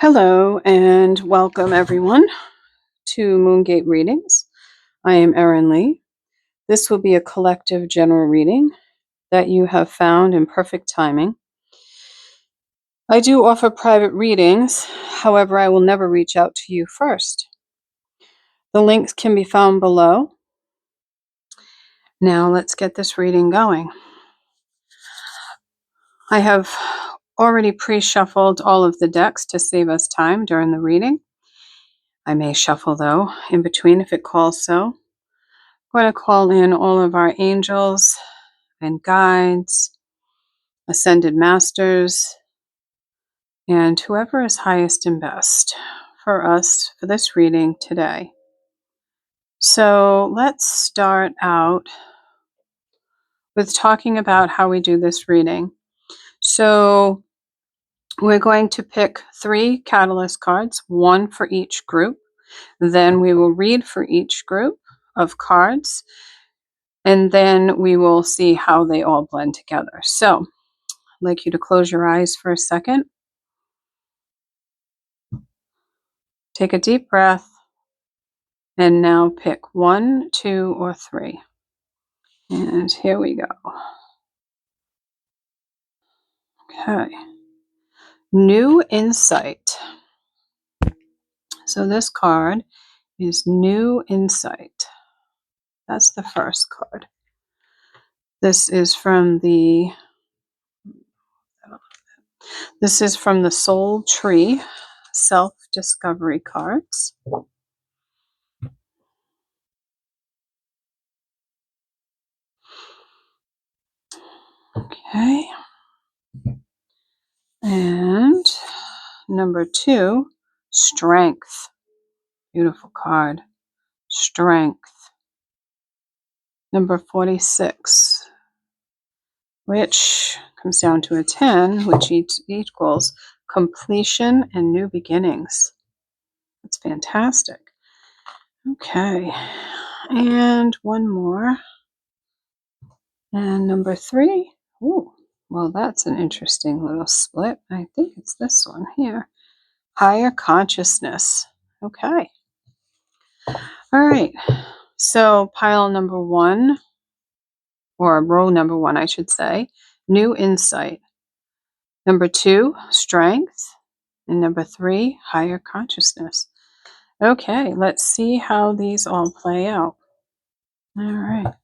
Hello and welcome everyone to Moongate Readings. I am Erin-Lee. This will be a collective general reading that you have found in perfect timing. I do offer private readings, however, I will never reach out to you first. The links can be found below. Now let's get this reading going. I have already pre-shuffled all of the decks to save us time during the reading. I may shuffle though in between if it calls so. I'm going to call in all of our angels and guides, ascended masters, and whoever is highest and best for us for this reading today. So let's start out with talking about how we do this reading. So we're going to pick 3 catalyst cards, 1 for each group. Then we will read for each group of cards, and then we will see how they all blend together. So I'd like you to close your eyes for a second. Take a deep breath, and now pick 1, 2, or 3. And here we go. Okay. New insight. So this card is New Insight. That's the first card. This is from the Soul Tree Self-Discovery cards. Okay. And number 2, Strength. Beautiful card. Strength. Number 46, which comes down to a 10, which equals completion and new beginnings. That's fantastic. Okay. And one more. And number 3. Ooh, well, that's an interesting little split. I think it's this one here. Higher consciousness. Okay. All right. So pile number 1, or row number 1, I should say, New Insight. Number 2, Strength. And number 3, Higher Consciousness. Okay, let's see how these all play out. All right.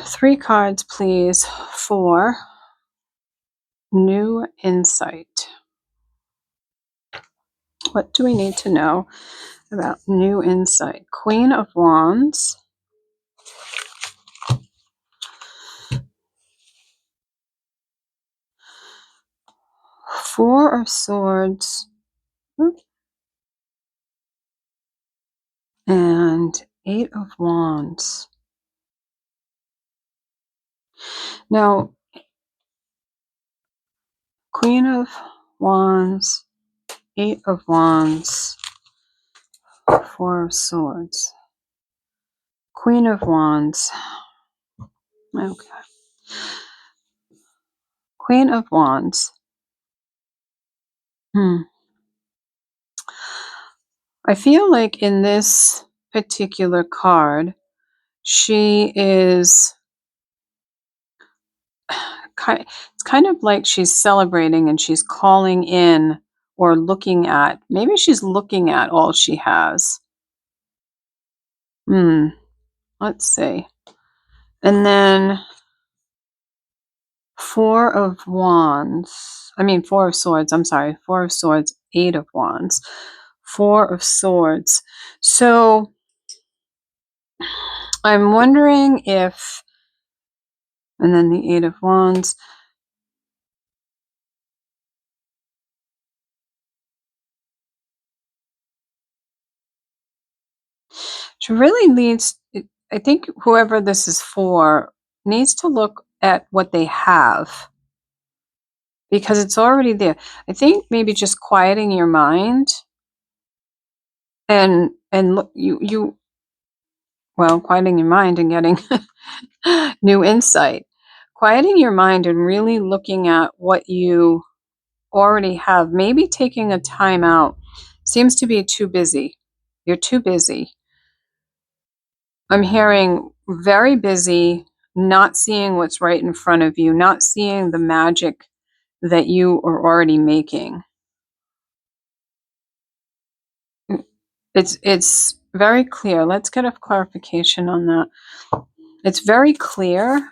3 cards, please, for New Insight. What do we need to know about New Insight? Queen of Wands. Four of Swords. And 8 of Wands. Now, Queen of Wands, 8 of Wands, 4 of Swords, Queen of Wands. Okay. Queen of Wands. I feel like in this particular card, she is it's kind of like she's celebrating and she's calling in or looking at, maybe she's looking at all she has. Let's see. And then 4 of Swords, I'm sorry, 4 of Swords, 8 of Wands, 4 of Swords. So I'm wondering if, and then the 8 of Wands. She really needs, I think whoever this is for needs to look at what they have, because it's already there. I think maybe just quieting your mind and look, quieting your mind and getting new insight. Quieting your mind and really looking at what you already have. Maybe taking a time out seems to be too busy. You're too busy. I'm hearing very busy, not seeing what's right in front of you, not seeing the magic that you are already making. It's very clear. Let's get a clarification on that. It's very clear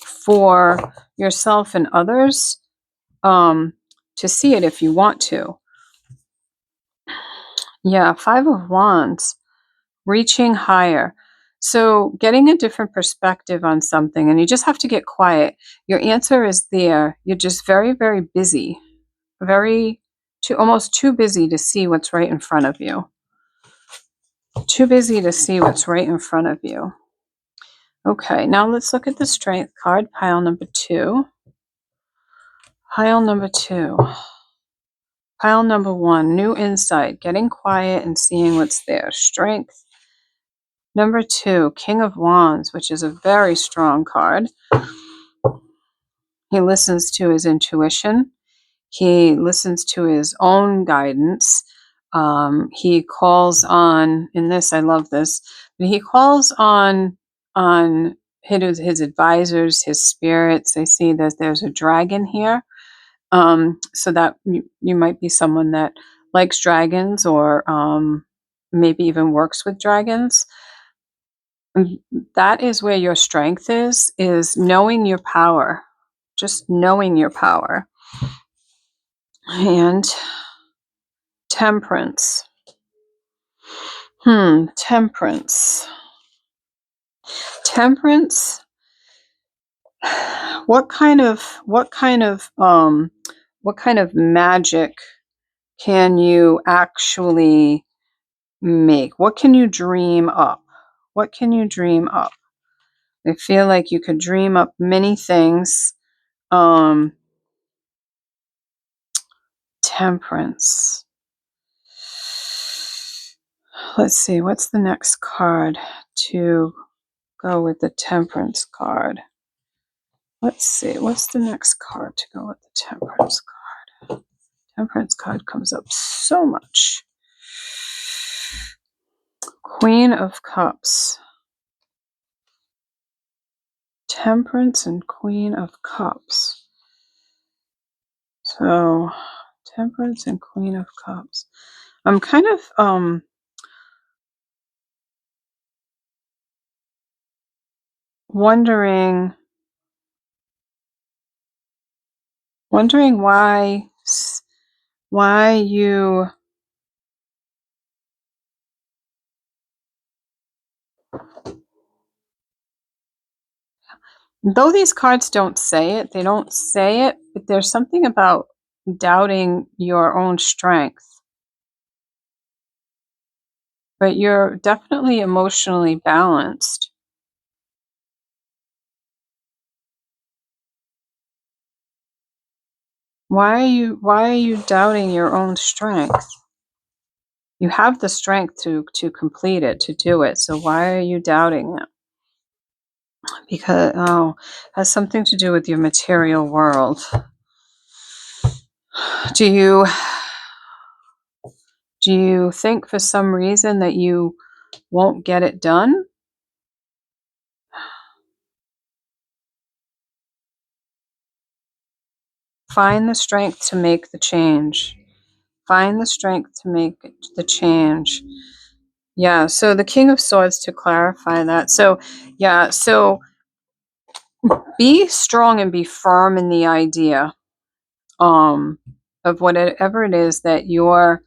for yourself and others to see it if you want to. Yeah, Five of Wands, reaching higher. So getting a different perspective on something, and you just have to get quiet. Your answer is there. You're just very, very busy. Almost too busy to see what's right in front of you. Too busy to see what's right in front of you. Okay, now let's look at the Strength card, pile number 2. Pile number 2. Pile number 1, new insight, getting quiet and seeing what's there. Strength. Number 2, King of Wands, which is a very strong card. He listens to his intuition. He listens to his own guidance. He calls on, in this, I love this, but he calls on his advisors, his spirits. I see that there's a dragon here. So that you might be someone that likes dragons, or maybe even works with dragons. That is where your strength is knowing your power, just knowing your power. And Temperance. Temperance. Temperance. What kind of magic can you actually make? What can you dream up? What can you dream up? I feel like you could dream up many things. Temperance. Let's see, what's the next card to go with the Temperance card? Let's see, what's the next card to go with the Temperance card? Temperance card comes up so much. Queen of Cups. Temperance and Queen of Cups. So, Temperance and Queen of Cups. I'm kind of wondering why you though these cards don't say it, but there's something about doubting your own strength. But you're definitely emotionally balanced. Why are you doubting your own strength? You have the strength to complete it, to do it. So why are you doubting it? Because it has something to do with your material world. Do you think for some reason that you won't get it done? Find the strength to make the change. Find the strength to make the change. Yeah, so the King of Swords, to clarify that. So, yeah, so be strong and be firm in the idea of whatever it is that you're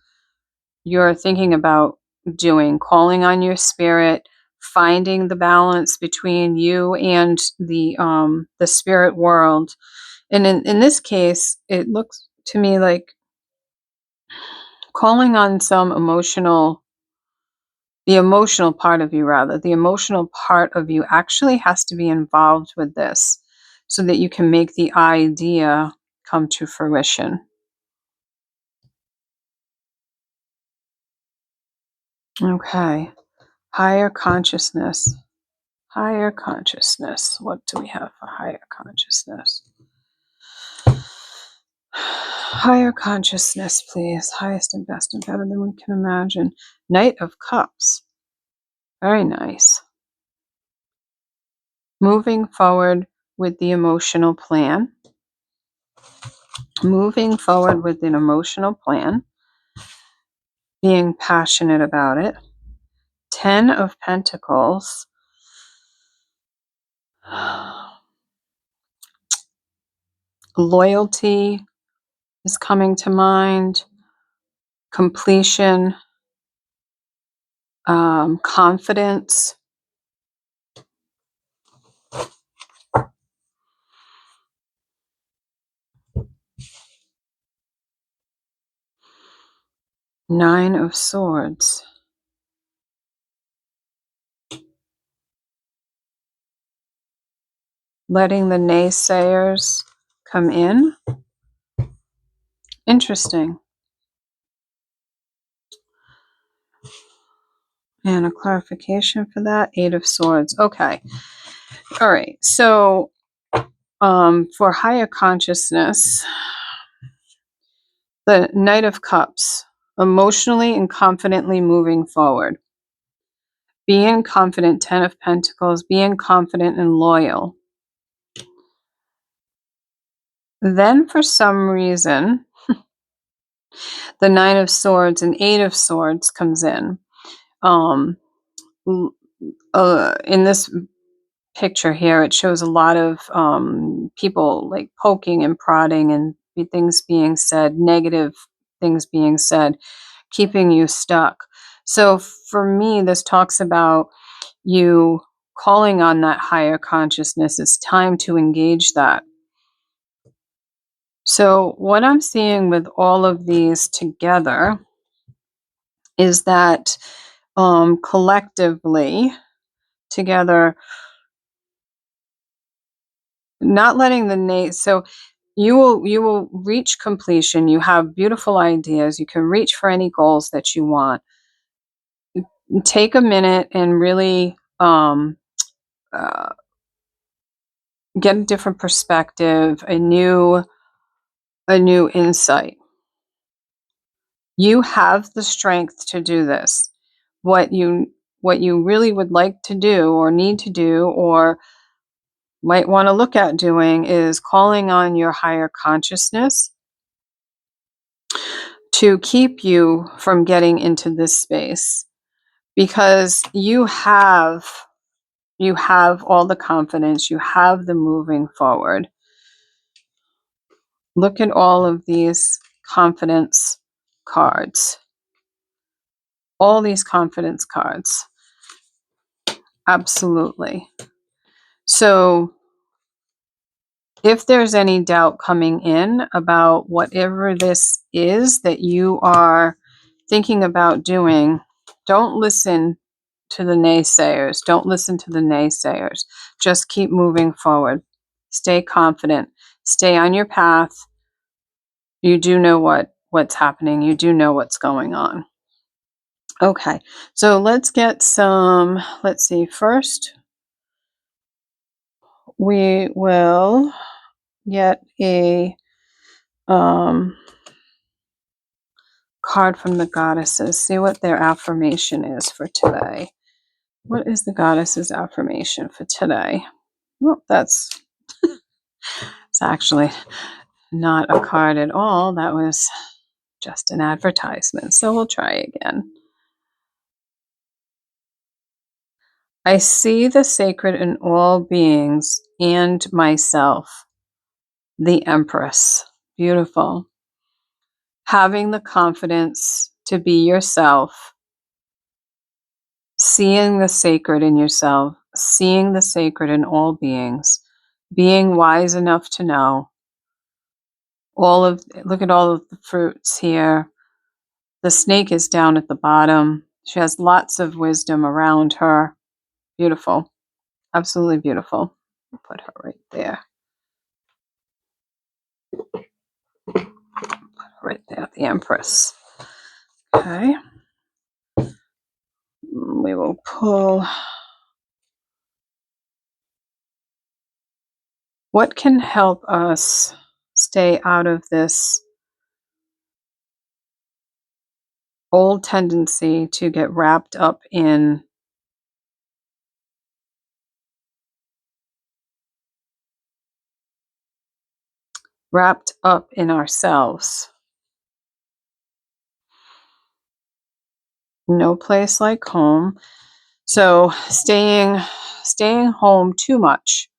thinking about doing, calling on your spirit, finding the balance between you and the spirit world. And in this case, it looks to me like calling on the emotional part of you, rather. The emotional part of you actually has to be involved with this so that you can make the idea come to fruition. Okay. Higher consciousness. Higher consciousness. What do we have for higher consciousness? Higher consciousness, please. Highest and best and better than we can imagine. Knight of Cups. Very nice. Moving forward with the emotional plan. Moving forward with an emotional plan. Being passionate about it. 10 of Pentacles. Loyalty is coming to mind. Completion. Confidence. Nine of Swords. Letting the naysayers come in. Interesting. And a clarification for that. 8 of Swords. Okay. All right. So for higher consciousness, the Knight of Cups, emotionally and confidently moving forward. Being confident, 10 of Pentacles, being confident and loyal. Then for some reason, the 9 of Swords and 8 of Swords comes in. In this picture here, it shows a lot of people like poking and prodding and things being said, negative things being said, keeping you stuck. So for me, this talks about you calling on that higher consciousness. It's time to engage that. So what I'm seeing with all of these together is that collectively together, not letting the so you will reach completion. You have beautiful ideas. You can reach for any goals that you want. Take a minute and really uh, get a different perspective, a new insight. You have the strength to do this. What you really would like to do or need to do or might want to look at doing is calling on your higher consciousness to keep you from getting into this space, because you have all the confidence, you have the moving forward. Look at all of these confidence cards. All these confidence cards. Absolutely. So if there's any doubt coming in about whatever this is that you are thinking about doing, don't listen to the naysayers. Don't listen to the naysayers. Just keep moving forward. Stay confident. Stay on your path. You do know what's happening. You do know what's going on. Okay, so let's get some, let's see, first we will get a card from the goddesses. See what their affirmation is for today. What is the goddess's affirmation for today? Well, it's actually not a card at all. That was just an advertisement. So we'll try again. I see the sacred in all beings and myself. The Empress. Beautiful. Having the confidence to be yourself. Seeing the sacred in yourself. Seeing the sacred in all beings. Being wise enough to know. Look at all of the fruits here. The snake is down at the bottom. She has lots of wisdom around her. Beautiful. Absolutely beautiful. Put her right there. Right there, the Empress. Okay. We will pull. What can help us stay out of this old tendency to get wrapped up in ourselves. No place like home. So staying home too much,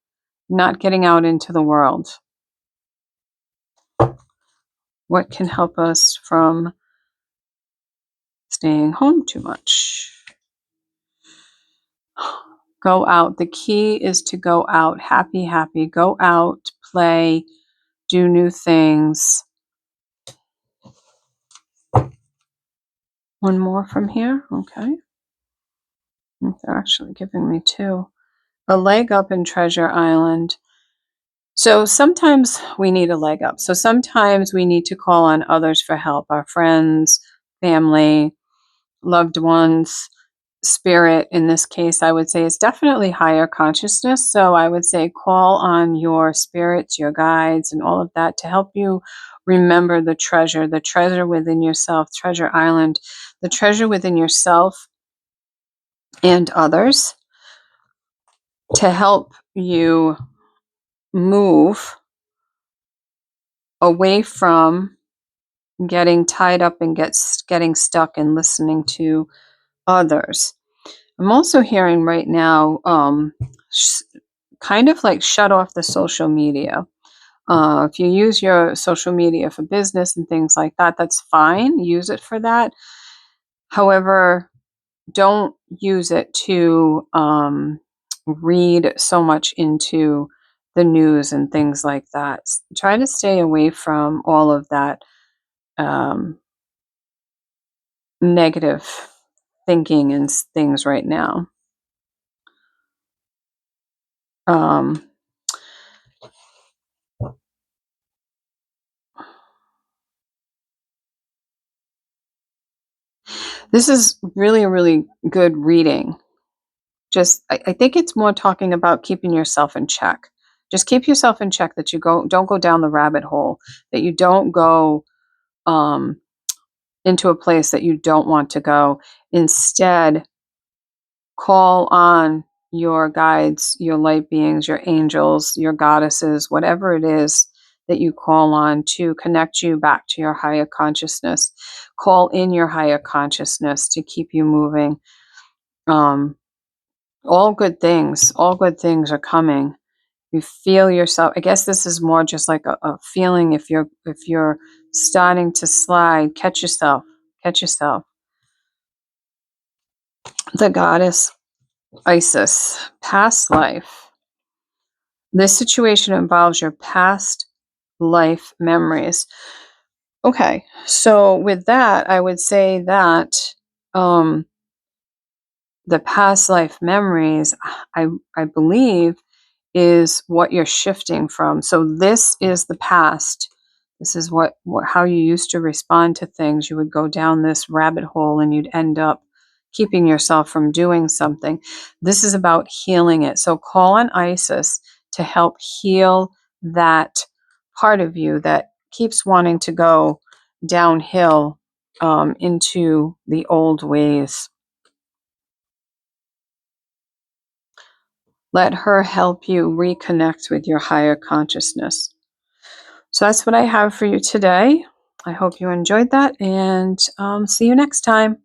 not getting out into the world. What can help us from staying home too much? Go out. The key is to go out. Happy, happy. Go out, play, do new things. One more from here. Okay. They're actually giving me two. A leg up in Treasure Island. So sometimes we need a leg up. So sometimes we need to call on others for help, our friends, family, loved ones, spirit. In this case, I would say it's definitely higher consciousness. So I would say call on your spirits, your guides, and all of that to help you remember the treasure within yourself, Treasure Island, the treasure within yourself and others, to help you move away from getting tied up and getting stuck and listening to others. I'm also hearing right now, kind of like shut off the social media. If you use your social media for business and things like that, that's fine. Use it for that. However, don't use it to read so much into the news and things like that. Try to stay away from all of that um, negative thinking and things right now. Um, this is really a really good reading. Just, I think it's more talking about keeping yourself in check. Just keep yourself in check, that you don't go down the rabbit hole, that you don't go um, into a place that you don't want to go. Instead, call on your guides, your light beings, your angels, your goddesses, whatever it is that you call on to connect you back to your higher consciousness. Call in your higher consciousness to keep you moving. Um, all good things are coming. You feel yourself. I guess this is more just like a feeling. If you're starting to slide, catch yourself. Catch yourself. The goddess Isis, past life. This situation involves your past life memories. Okay, so with that, I would say that um, the past life memories, I believe, is what you're shifting from. So this is the past. This is what how you used to respond to things. You would go down this rabbit hole and you'd end up keeping yourself from doing something. This is about healing it. So call on Isis to help heal that part of you that keeps wanting to go downhill into the old ways. Let her help you reconnect with your higher consciousness. So that's what I have for you today. I hope you enjoyed that, and see you next time.